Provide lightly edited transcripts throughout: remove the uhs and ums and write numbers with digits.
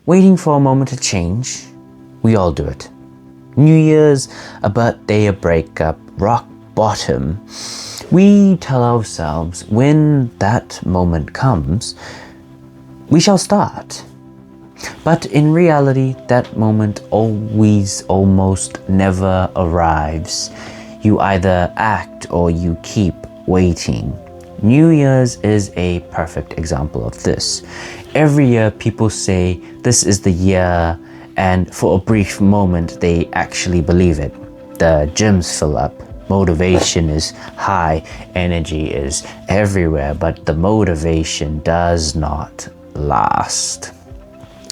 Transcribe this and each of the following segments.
Waiting for a moment to change, we all do it. New Year's, a birthday, a breakup, rock bottom. We tell ourselves when that moment comes, we shall start. But in reality, that moment always almost never arrives. You either act or you keep waiting. New Year's is a perfect example of this. Every year people say this is the year, and for a brief moment they actually believe it. The gyms fill up, motivation is high, energy is everywhere, but the motivation does not last.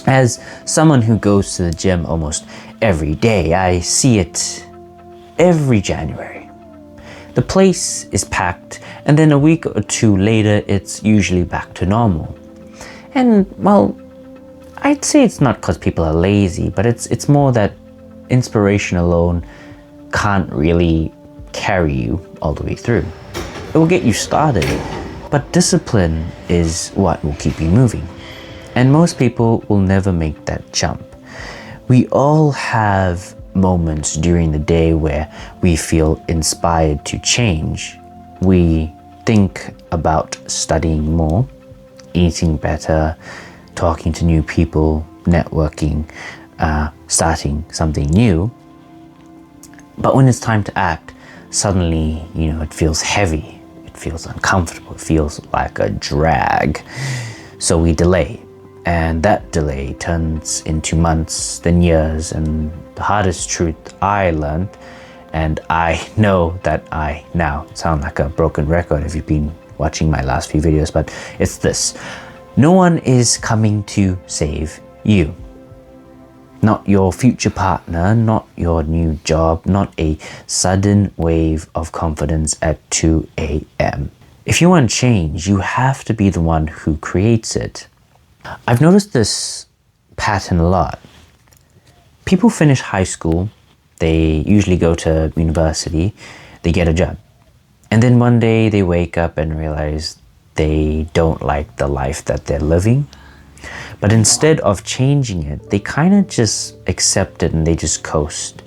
As someone who goes to the gym almost every day, I see it every January. The place is packed, and then a week or two later it's usually back to normal. And well, I'd say it's not because people are lazy, but it's more that inspiration alone can't really carry you all the way through. It will get you started, but discipline is what will keep you moving. And most people will never make that jump. We all have moments during the day where we feel inspired to change. We think about studying more, eating better, talking to new people, networking, starting something new. But when it's time to act, suddenly, it feels heavy, it feels uncomfortable, it feels like a drag. So we delay, and that delay turns into months, then years. And the hardest truth I learned, and I know that I now sound like a broken record if you've been watching my last few videos, but it's this: no one is coming to save you. Not your future partner, not your new job, not a sudden wave of confidence at 2 a.m. If you want change, you have to be the one who creates it. I've noticed this pattern a lot. People finish high school, they usually go to university, they get a job. And then one day they wake up and realize they don't like the life that they're living. But instead of changing it, they kind of just accept it and they just coast.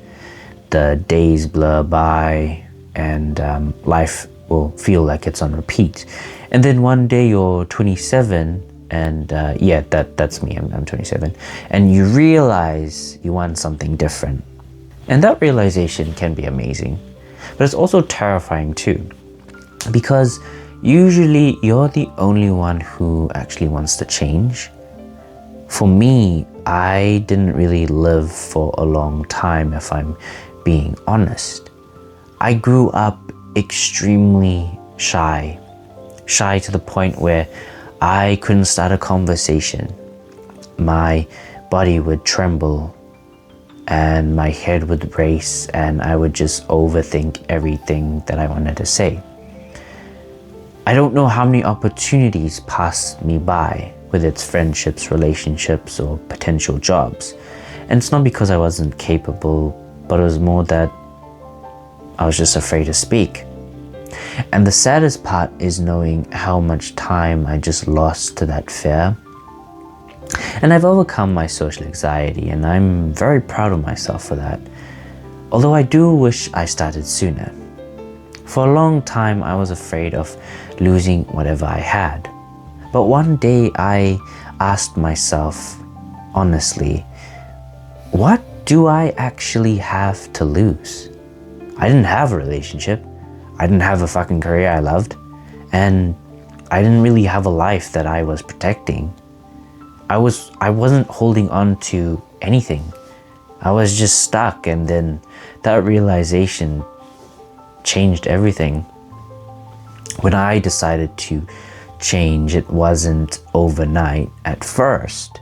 The days blur by and life will feel like it's on repeat. And then one day you're 27 and that's me, I'm 27. And you realize you want something different. And that realization can be amazing. But it's also terrifying too. Because usually you're the only one who actually wants to change. For me, I didn't really live for a long time, if I'm being honest. I grew up extremely shy to the point where I couldn't start a conversation. My body would tremble and my head would race and I would just overthink everything that I wanted to say. I don't know how many opportunities passed me by, with its friendships, relationships, or potential jobs. And it's not because I wasn't capable, but it was more that I was just afraid to speak. And the saddest part is knowing how much time I just lost to that fear. And I've overcome my social anxiety, and I'm very proud of myself for that. Although I do wish I started sooner. For a long time, I was afraid of losing whatever I had. But one day I asked myself, honestly, what do I actually have to lose? I didn't have a relationship. I didn't have a fucking career I loved. And I didn't really have a life that I was protecting. I wasn't holding on to anything. I was just stuck, and then that realization changed everything. When I decided to change, it wasn't overnight. At first,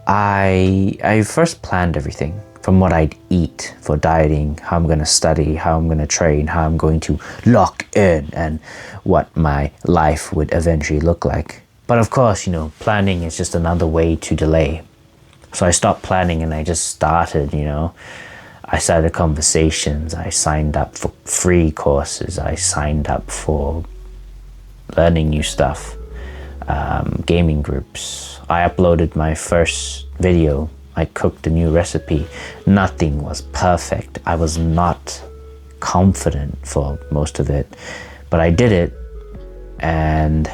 I first planned everything, from what I'd eat for dieting, how I'm going to study, how I'm going to train, how I'm going to lock in, and what my life would eventually look like. But of course, planning is just another way to delay. So I stopped planning and I just started, I started conversations, I signed up for free courses, I signed up for learning new stuff. gaming groups. I uploaded my first video. I cooked a new recipe. Nothing was perfect. I was not confident for most of it, but I did it, and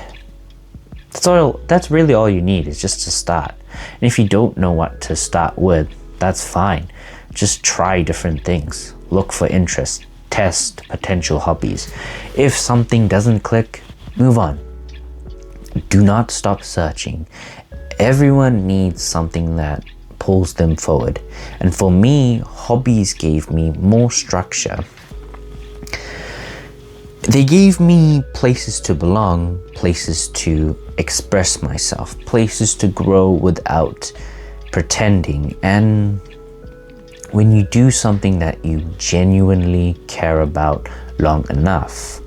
that's really all you need, is just to start. And if you don't know what to start with, that's fine. Just try different things. Look for interest. Test potential hobbies. If something doesn't click, move on. Do not stop searching. Everyone needs something that pulls them forward. And for me, hobbies gave me more structure. They gave me places to belong, places to express myself, places to grow without pretending. And when you do something that you genuinely care about long enough,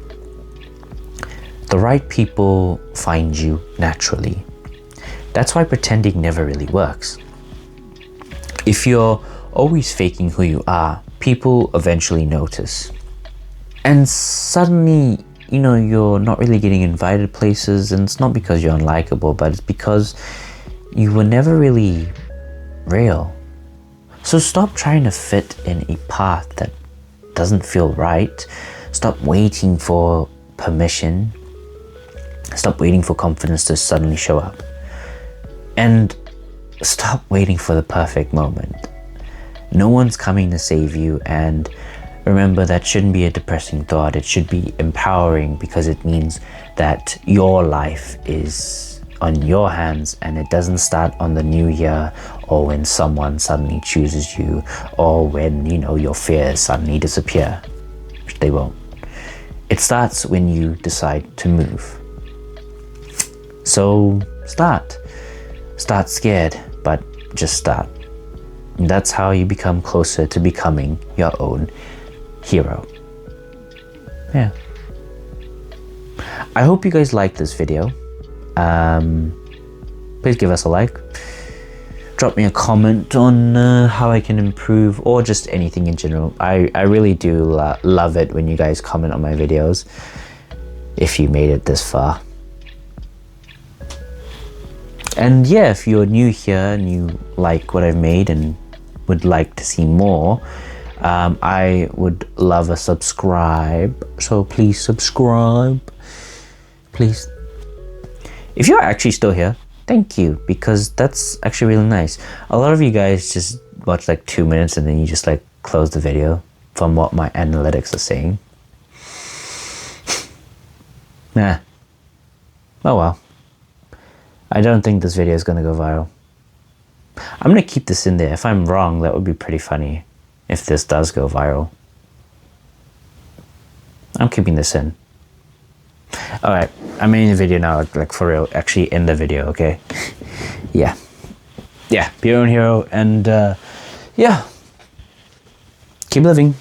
the right people find you naturally. That's why pretending never really works. If you're always faking who you are, people eventually notice. And suddenly, you're not really getting invited places, and it's not because you're unlikable, but it's because you were never really real. So stop trying to fit in a path that doesn't feel right. Stop waiting for permission. Stop waiting for confidence to suddenly show up. And stop waiting for the perfect moment. No one's coming to save you, and remember, that shouldn't be a depressing thought. It should be empowering, because it means that your life is on your hands, and it doesn't start on the new year, or when someone suddenly chooses you, or when, your fears suddenly disappear, which they won't. It starts when you decide to move. So start scared, but just start. And that's how you become closer to becoming your own hero. Yeah. I hope you guys liked this video. Please give us a like. Drop me a comment on how I can improve, or just anything in general. I really do love it when you guys comment on my videos, if you made it this far. And yeah, if you're new here and you like what I've made and would like to see more, I would love a subscribe. So please subscribe. Please. If you're actually still here, thank you, because that's actually really nice. A lot of you guys just watch like 2 minutes and then you just like close the video from what my analytics are saying. Nah. Oh well. I don't think this video is going to go viral. I'm going to keep this in there. If I'm wrong, that would be pretty funny if this does go viral. I'm keeping this in. Alright, I'm in the video now, like for real. Actually in the video, okay? Yeah. Yeah, be your own hero, and yeah. Keep living.